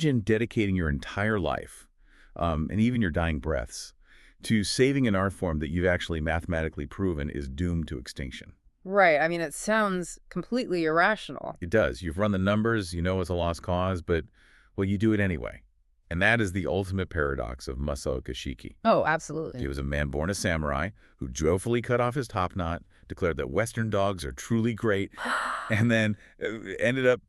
imagine dedicating your entire life, and even your dying breaths, to saving an art form that you've actually mathematically proven is doomed to extinction. Right. I mean, it sounds completely irrational. It does. You've run the numbers, you know it's a lost cause, but, well, you do it anyway. And that is the ultimate paradox of Masaoka Shiki. Oh, He absolutely. was a man born a samurai who joyfully cut off his top knot, declared that Western dogs are truly great, and then ended up,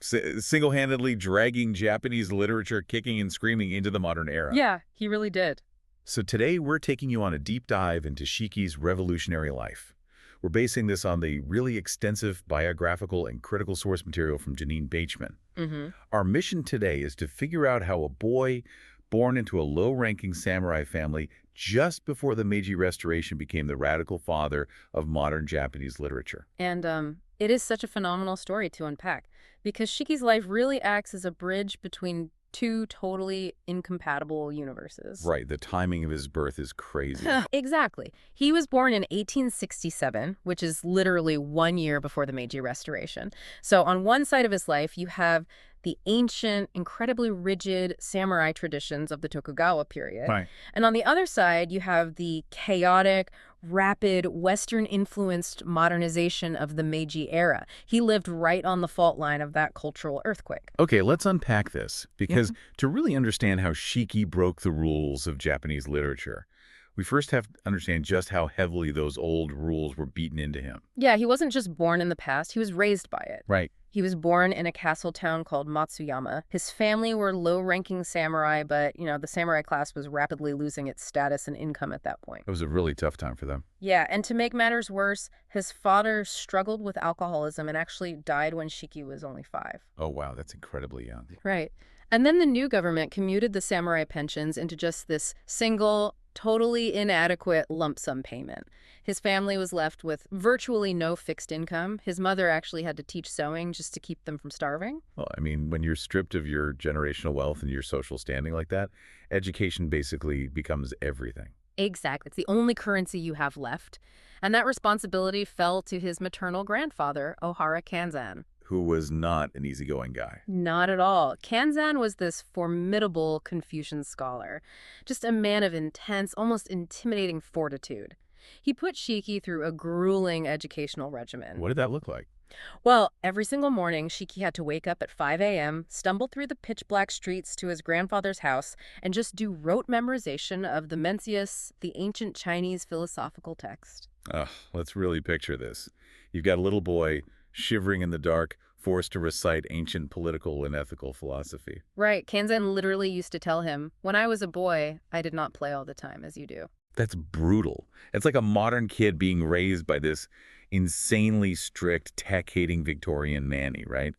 single-handedly dragging Japanese literature kicking and screaming into the modern era. Yeah, he really did. So today we're taking you on a deep dive into Shiki's revolutionary life. We're basing this on the really extensive biographical and critical source material from Janine Beichman. Mm-hmm. Our mission today is to figure out how a boy born into a low-ranking samurai family just before the Meiji Restoration became the radical father of modern Japanese literature. And it is such a phenomenal story to unpack because Shiki's life really acts as a bridge between two totally incompatible universes. Right, the timing of his birth is crazy. Exactly. He was born in 1867, which is literally 1 year before the Meiji Restoration. So on one side of his life, you have the ancient, incredibly rigid samurai traditions of the Tokugawa period. Right. And on the other side, you have the chaotic, rapid, Western-influenced modernization of the Meiji era. He lived right on the fault line of that cultural earthquake. Okay, let's unpack this, because to really understand how Shiki broke the rules of Japanese literature, we first have to understand just how heavily those old rules were beaten into him. Yeah, he wasn't just born in the past, he was raised by it. Right. He was born in a castle town called Matsuyama. His family were low-ranking samurai, but, the samurai class was rapidly losing its status and income at that point. It was a really tough time for them. Yeah, and to make matters worse, his father struggled with alcoholism and actually died when Shiki was only 5. Oh, wow, that's incredibly young. Right. And then the new government commuted the samurai pensions into just this single, totally inadequate lump sum payment. His family was left with virtually no fixed income. His mother actually had to teach sewing just to keep them from starving. Well, I mean, when you're stripped of your generational wealth and your social standing like that, education basically becomes everything. Exactly. It's the only currency you have left. And that responsibility fell to his maternal grandfather, Ohara Kanzan. Who was not an easygoing guy. Not at all. Kanzan was this formidable Confucian scholar, just a man of intense, almost intimidating fortitude. He put Shiki through a grueling educational regimen. What did that look like? Well, every single morning, Shiki had to wake up at 5 a.m., stumble through the pitch-black streets to his grandfather's house, and just do rote memorization of the Mencius, the ancient Chinese philosophical text. Let's really picture this. You've got a little boy shivering in the dark, forced to recite ancient political and ethical philosophy. Right. Kanzan literally used to tell him, "When I was a boy, I did not play all the time as you do." That's brutal. It's like a modern kid being raised by this insanely strict, tech-hating Victorian nanny, right?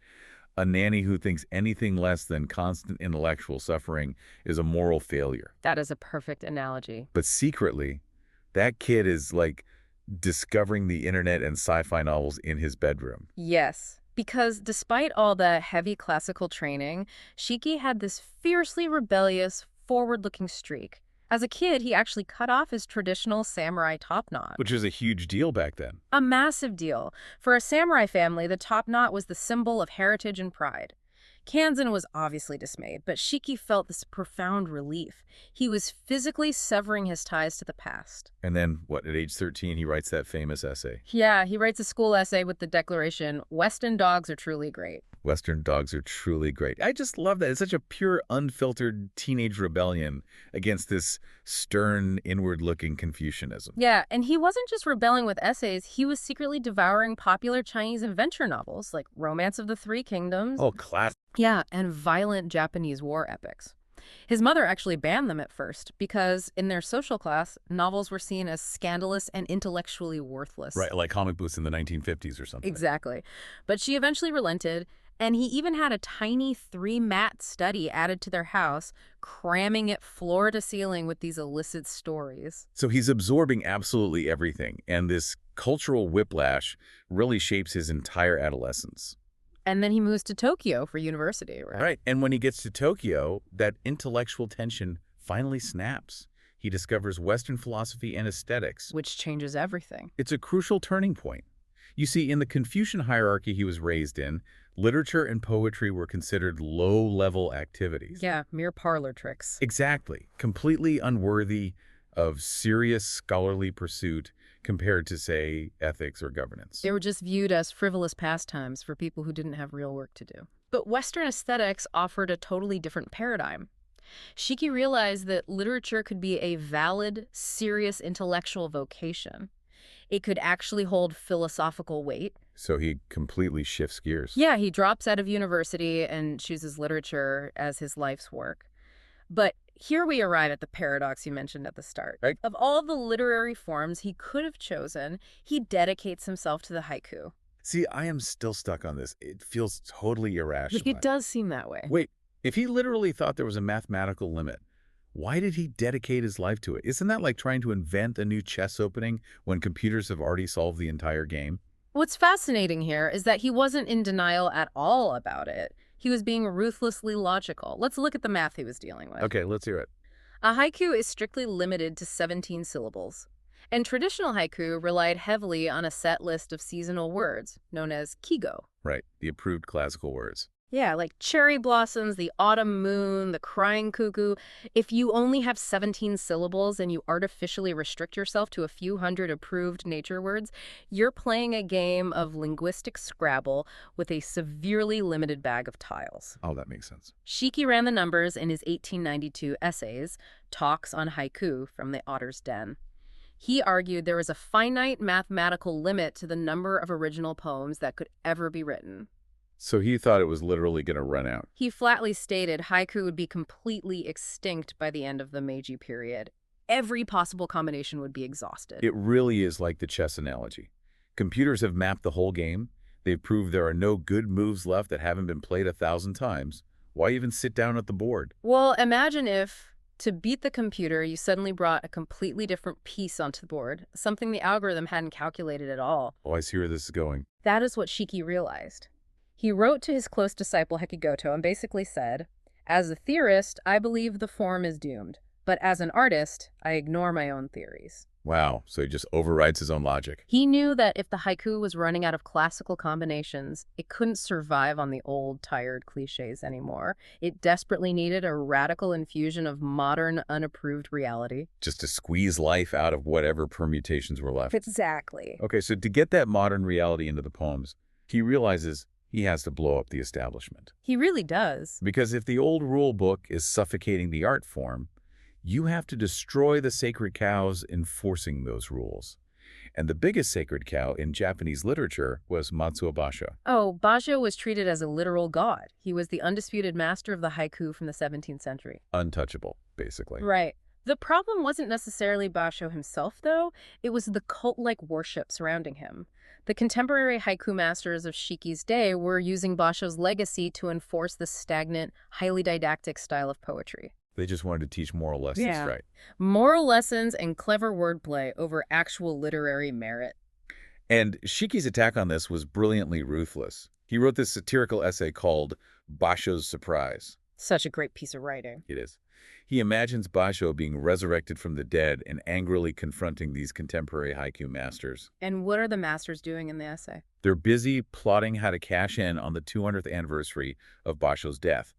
A nanny who thinks anything less than constant intellectual suffering is a moral failure. That is a perfect analogy. But secretly, that kid is like discovering the internet and sci-fi novels in his bedroom. Yes. Because despite all the heavy classical training, Shiki had this fiercely rebellious, forward-looking streak. As a kid, he actually cut off his traditional samurai top knot. Which was a huge deal back then. A massive deal. For a samurai family, the top knot was the symbol of heritage and pride. Kanzan was obviously dismayed, but Shiki felt this profound relief. He was physically severing his ties to the past. And then, at age 13, he writes that famous essay. Yeah, he writes a school essay with the declaration, "Western dogs are truly great." Western dogs are truly great. I just love that. It's such a pure, unfiltered teenage rebellion against this stern, inward-looking Confucianism. Yeah, and he wasn't just rebelling with essays, he was secretly devouring popular Chinese adventure novels like Romance of the Three Kingdoms. Oh, class. Yeah, and violent Japanese war epics. His mother actually banned them at first because, in their social class, novels were seen as scandalous and intellectually worthless. Right, like comic books in the 1950s or something. Exactly. But she eventually relented, and he even had a tiny 3-mat study added to their house, cramming it floor to ceiling with these illicit stories. So he's absorbing absolutely everything, and this cultural whiplash really shapes his entire adolescence. And then he moves to Tokyo for university, right? Right, and when he gets to Tokyo, that intellectual tension finally snaps. He discovers Western philosophy and aesthetics. Which changes everything. It's a crucial turning point. You see, in the Confucian hierarchy he was raised in, Literature and poetry were considered low-level activities. Yeah, mere parlor tricks. Exactly. Completely unworthy of serious scholarly pursuit compared to, say, ethics or governance. They were just viewed as frivolous pastimes for people who didn't have real work to do. But Western aesthetics offered a totally different paradigm. Shiki realized that literature could be a valid, serious intellectual vocation. It could actually hold philosophical weight. So he completely shifts gears. Yeah, he drops out of university and chooses literature as his life's work. But here we arrive at the paradox you mentioned at the start. Right. Of all the literary forms he could have chosen, he dedicates himself to the haiku. See, I am still stuck on this. It feels totally irrational. It does seem that way. Wait, if he literally thought there was a mathematical limit, why did he dedicate his life to it? Isn't that like trying to invent a new chess opening when computers have already solved the entire game? What's fascinating here is that he wasn't in denial at all about it. He was being ruthlessly logical. Let's look at the math he was dealing with. Okay, let's hear it. A haiku is strictly limited to 17 syllables. And traditional haiku relied heavily on a set list of seasonal words, known as kigo. Right, the approved classical words. Yeah, like cherry blossoms, the autumn moon, the crying cuckoo. If you only have 17 syllables and you artificially restrict yourself to a few hundred approved nature words, you're playing a game of linguistic Scrabble with a severely limited bag of tiles. Oh, that makes sense. Shiki ran the numbers in his 1892 essays, Talks on Haiku from the Otter's Den. He argued there was a finite mathematical limit to the number of original poems that could ever be written. So he thought it was literally going to run out. He flatly stated haiku would be completely extinct by the end of the Meiji period. Every possible combination would be exhausted. It really is like the chess analogy. Computers have mapped the whole game. They've proved there are no good moves left that haven't been played 1,000 times. Why even sit down at the board? Well, imagine if, to beat the computer, you suddenly brought a completely different piece onto the board, something the algorithm hadn't calculated at all. Oh, I see where this is going. That is what Shiki realized. He wrote to his close disciple Hekigoto and basically said, "As a theorist, I believe the form is doomed. But as an artist, I ignore my own theories." Wow, so he just overrides his own logic. He knew that if the haiku was running out of classical combinations, it couldn't survive on the old, tired cliches anymore. It desperately needed a radical infusion of modern, unapproved reality. Just to squeeze life out of whatever permutations were left. Exactly. Okay, so to get that modern reality into the poems, he realizes he has to blow up the establishment. He really does. Because if the old rule book is suffocating the art form, you have to destroy the sacred cows enforcing those rules. And the biggest sacred cow in Japanese literature was Matsuo Basho. Oh, Basho was treated as a literal god. He was the undisputed master of the haiku from the 17th century. Untouchable, basically. Right. The problem wasn't necessarily Basho himself, though. It was the cult-like worship surrounding him. The contemporary haiku masters of Shiki's day were using Basho's legacy to enforce the stagnant, highly didactic style of poetry. They just wanted to teach moral lessons, right? Moral lessons and clever wordplay over actual literary merit. And Shiki's attack on this was brilliantly ruthless. He wrote this satirical essay called Basho's Surprise. Such a great piece of writing. It is. He imagines Basho being resurrected from the dead and angrily confronting these contemporary haiku masters. And what are the masters doing in the essay? They're busy plotting how to cash in on the 200th anniversary of Basho's death.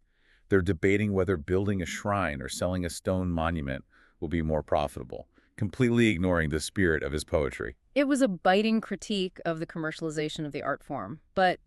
They're debating whether building a shrine or selling a stone monument will be more profitable, completely ignoring the spirit of his poetry. It was a biting critique of the commercialization of the art form. But,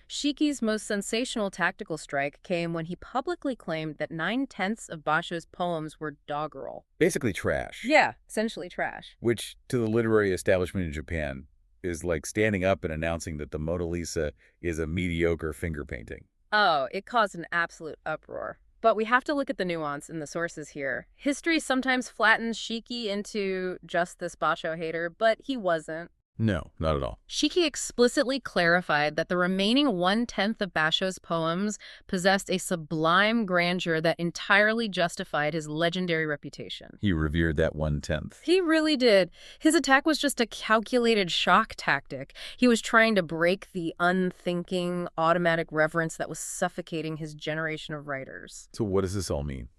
Shiki's most sensational tactical strike came when he publicly claimed that 9/10 of Basho's poems were doggerel. Basically trash. Yeah, essentially trash. Which, to the literary establishment in Japan, is like standing up and announcing that the Mona Lisa is a mediocre finger painting. Oh, it caused an absolute uproar. But we have to look at the nuance in the sources here. History sometimes flattens Shiki into just this Basho hater, but he wasn't. No, not at all. Shiki explicitly clarified that the remaining 1/10 of Basho's poems possessed a sublime grandeur that entirely justified his legendary reputation. He revered that 1/10. He really did. His attack was just a calculated shock tactic. He was trying to break the unthinking, automatic reverence that was suffocating his generation of writers. So what does this all mean?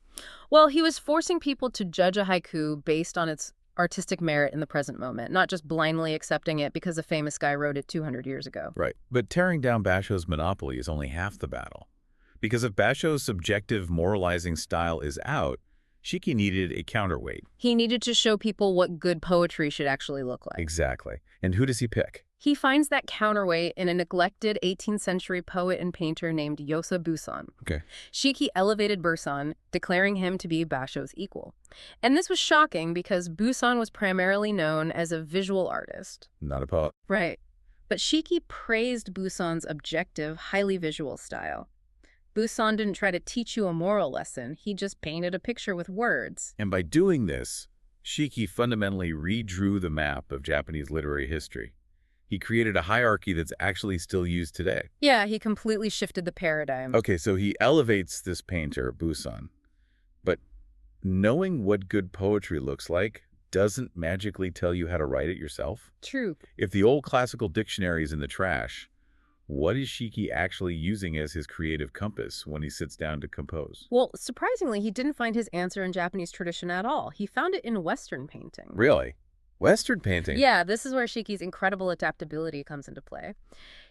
Well, he was forcing people to judge a haiku based on its artistic merit in the present moment, not just blindly accepting it because a famous guy wrote it 200 years ago. Right. But tearing down Basho's monopoly is only half the battle. Because if Basho's subjective moralizing style is out, Shiki needed a counterweight. He needed to show people what good poetry should actually look like. Exactly. And who does he pick? He finds that counterweight in a neglected 18th century poet and painter named Yosa Busan. Okay. Shiki elevated Busan, declaring him to be Basho's equal. And this was shocking because Busan was primarily known as a visual artist. Not a poet. Right. But Shiki praised Busan's objective, highly visual style. Busan didn't try to teach you a moral lesson. He just painted a picture with words. And by doing this, Shiki fundamentally redrew the map of Japanese literary history. He created a hierarchy that's actually still used today. Yeah, he completely shifted the paradigm. Okay, so he elevates this painter, Busan. But knowing what good poetry looks like doesn't magically tell you how to write it yourself. True. If the old classical dictionary is in the trash, what is Shiki actually using as his creative compass when he sits down to compose? Well, surprisingly, he didn't find his answer in Japanese tradition at all. He found it in Western painting. Really? Western painting? Yeah, this is where Shiki's incredible adaptability comes into play.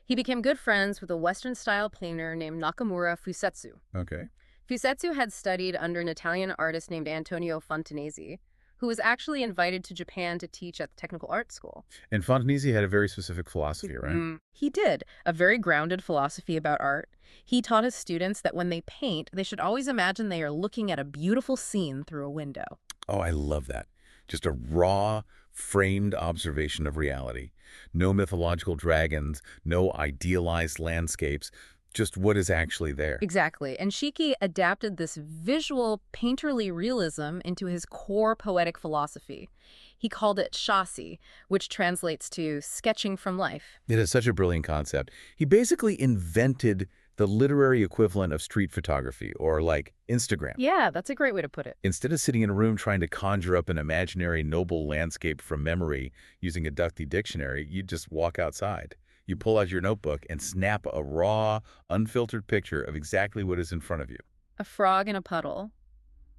He became good friends with a Western-style painter named Nakamura Fusetsu. Okay. Fusetsu had studied under an Italian artist named Antonio Fontanesi, who was actually invited to Japan to teach at the technical art school. And Fontanesi had a very specific philosophy, right? He did, a very grounded philosophy about art. He taught his students that when they paint, they should always imagine they are looking at a beautiful scene through a window. Oh, I love that. Just a raw, framed observation of reality. No mythological dragons, no idealized landscapes, just what is actually there. Exactly. And Shiki adapted this visual, painterly realism into his core poetic philosophy. He called it shasi, which translates to sketching from life. It is such a brilliant concept. He basically invented the literary equivalent of street photography, or like Instagram. Yeah, that's a great way to put it. Instead of sitting in a room trying to conjure up an imaginary noble landscape from memory using a Ducty dictionary, you just walk outside. You pull out your notebook and snap a raw, unfiltered picture of exactly what is in front of you. A frog in a puddle,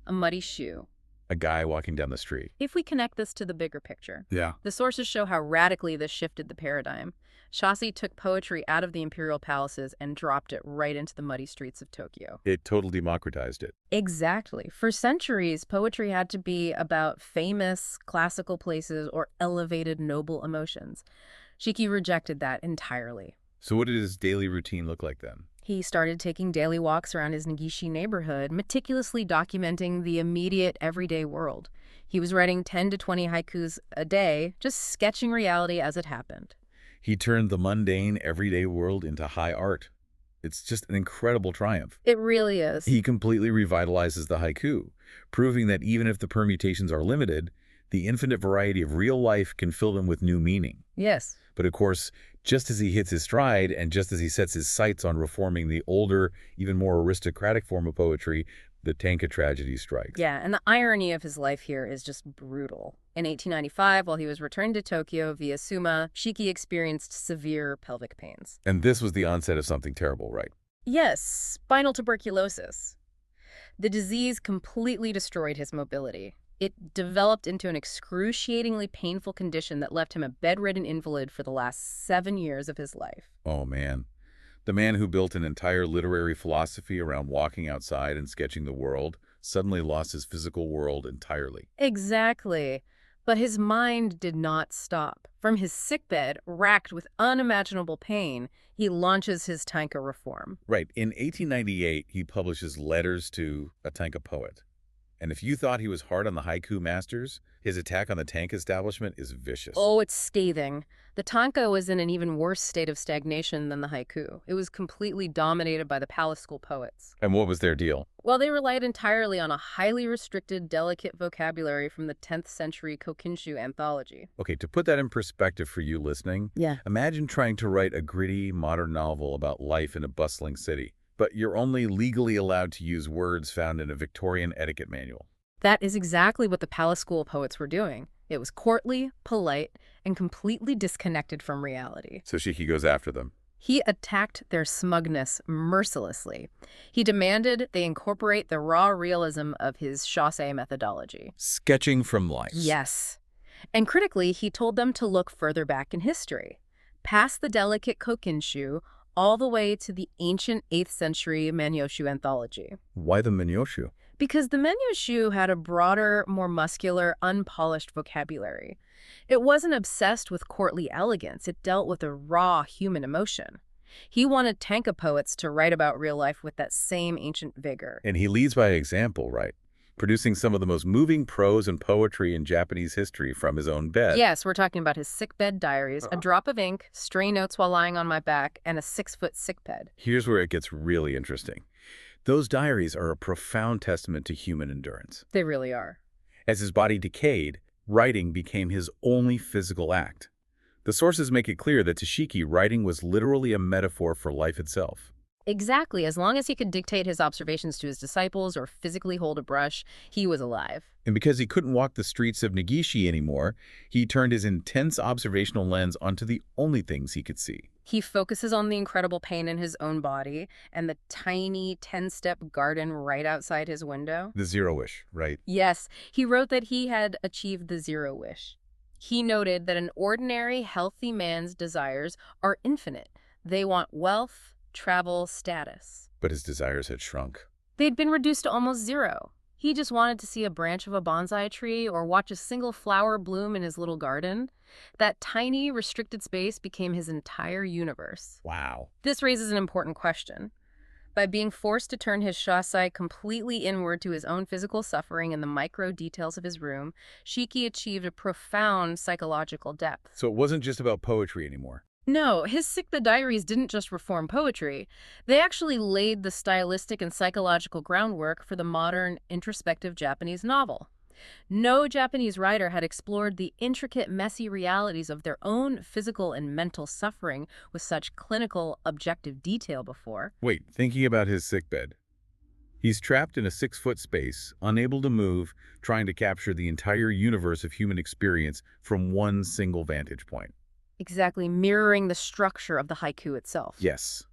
a muddy shoe. A guy walking down the street. If we connect this to the bigger picture, Yeah. the sources show how radically this shifted the paradigm. Shasi took poetry out of the imperial palaces and dropped it right into the muddy streets of Tokyo. It totally democratized it. Exactly. For centuries, poetry had to be about famous, classical places or elevated, noble emotions. Shiki rejected that entirely. So what did his daily routine look like then? He started taking daily walks around his Negishi neighborhood, meticulously documenting the immediate, everyday world. He was writing 10 to 20 haikus a day, just sketching reality as it happened. He turned the mundane, everyday world into high art. It's just an incredible triumph. It really is. He completely revitalizes the haiku, proving that even if the permutations are limited, the infinite variety of real life can fill them with new meaning. Yes. But of course, just as he hits his stride and just as he sets his sights on reforming the older, even more aristocratic form of poetry, the Tanka tragedy strikes. Yeah, and the irony of his life here is just brutal. In 1895, while he was returning to Tokyo via Suma, Shiki experienced severe pelvic pains. And this was the onset of something terrible, right? Yes, spinal tuberculosis. The disease completely destroyed his mobility. It developed into an excruciatingly painful condition that left him a bedridden invalid for the last 7 years of his life. Oh, man. The man who built an entire literary philosophy around walking outside and sketching the world suddenly lost his physical world entirely. Exactly. But his mind did not stop. From his sickbed, racked with unimaginable pain, he launches his Tanka reform. Right. In 1898, he publishes Letters to a Tanka Poet. And if you thought he was hard on the haiku masters, his attack on the Tanka establishment is vicious. Oh, it's scathing. The Tanka was in an even worse state of stagnation than the haiku. It was completely dominated by the palace school poets. And what was their deal? Well, they relied entirely on a highly restricted, delicate vocabulary from the 10th century Kokinshu anthology. Okay, to put that in perspective for you listening, imagine trying to write a gritty, modern novel about life in a bustling city, but you're only legally allowed to use words found in a Victorian etiquette manual. That is exactly what the palace school poets were doing. It was courtly, polite, and completely disconnected from reality. So Shiki goes after them. He attacked their smugness mercilessly. He demanded they incorporate the raw realism of his chassé methodology. Sketching from life. Yes. And critically, he told them to look further back in history, past the delicate Kokinshu, all the way to the ancient 8th century Manyoshu anthology. Why the Minyoshu? Because the Manyoshu had a broader, more muscular, unpolished vocabulary. It wasn't obsessed with courtly elegance, it dealt with a raw human emotion. He wanted tanka poets to write about real life with that same ancient vigor. And he leads by example, right? Producing some of the most moving prose and poetry in Japanese history from his own bed. Yes, we're talking about his sickbed diaries, a drop of ink, stray notes while lying on my back, and a 6-foot sickbed. Here's where it gets really interesting. Those diaries are a profound testament to human endurance. They really are. As his body decayed, writing became his only physical act. The sources make it clear that to Shiki, writing was literally a metaphor for life itself. Exactly. As long as he could dictate his observations to his disciples or physically hold a brush, he was alive. And because he couldn't walk the streets of Negishi anymore, he turned his intense observational lens onto the only things he could see. He focuses on the incredible pain in his own body and the tiny 10-step garden right outside his window. The zero wish, right? Yes, he wrote that he had achieved the zero wish. He noted that an ordinary, healthy man's desires are infinite. They want wealth, travel, status. But his desires had shrunk. They'd been reduced to almost zero. He just wanted to see a branch of a bonsai tree or watch a single flower bloom in his little garden. That tiny, restricted space became his entire universe. Wow. This raises an important question. By being forced to turn his shasai completely inward to his own physical suffering and the micro details of his room, Shiki achieved a profound psychological depth. So it wasn't just about poetry anymore. No, his Sickbed Diaries didn't just reform poetry. They actually laid the stylistic and psychological groundwork for the modern, introspective Japanese novel. No Japanese writer had explored the intricate, messy realities of their own physical and mental suffering with such clinical, objective detail before. Wait, thinking about his sickbed. He's trapped in a 6-foot space, unable to move, trying to capture the entire universe of human experience from one single vantage point. Exactly, mirroring the structure of the haiku itself. Yes.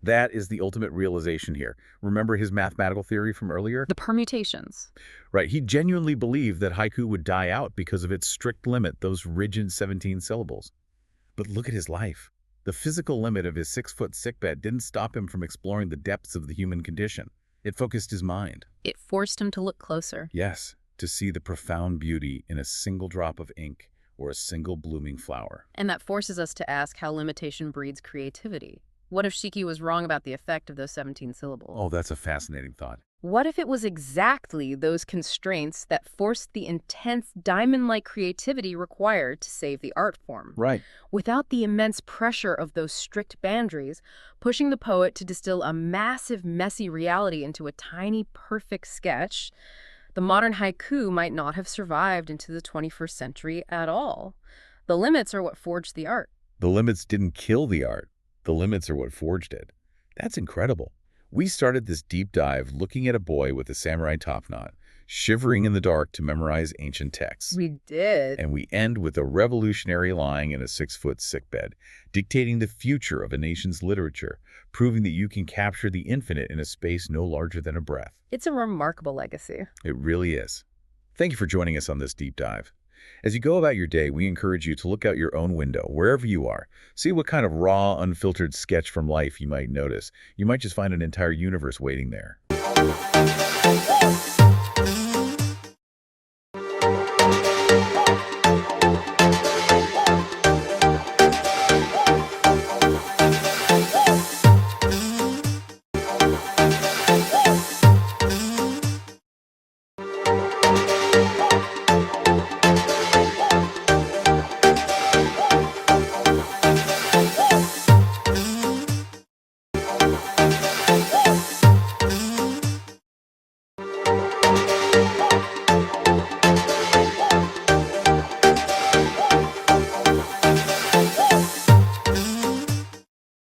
That is the ultimate realization here. Remember his mathematical theory from earlier? The permutations. Right. He genuinely believed that haiku would die out because of its strict limit, those rigid 17 syllables. But look at his life. The physical limit of his 6-foot sickbed didn't stop him from exploring the depths of the human condition. It focused his mind. It forced him to look closer. Yes, to see the profound beauty in a single drop of ink or a single blooming flower. And that forces us to ask how limitation breeds creativity. What if Shiki was wrong about the effect of those 17 syllables? Oh, that's a fascinating thought. What if it was exactly those constraints that forced the intense diamond-like creativity required to save the art form? Right. Without the immense pressure of those strict boundaries, pushing the poet to distill a massive, messy reality into a tiny, perfect sketch, the modern haiku might not have survived into the 21st century at all. The limits are what forged the art. The limits didn't kill the art. The limits are what forged it. That's incredible. We started this deep dive looking at a boy with a samurai top knot, shivering in the dark to memorize ancient texts. We did. And we end with a revolutionary lying in a 6-foot sickbed, dictating the future of a nation's literature, proving that you can capture the infinite in a space no larger than a breath. It's a remarkable legacy. It really is. Thank you for joining us on this deep dive. As you go about your day, we encourage you to look out your own window, wherever you are. See what kind of raw, unfiltered sketch from life you might notice. You might just find an entire universe waiting there.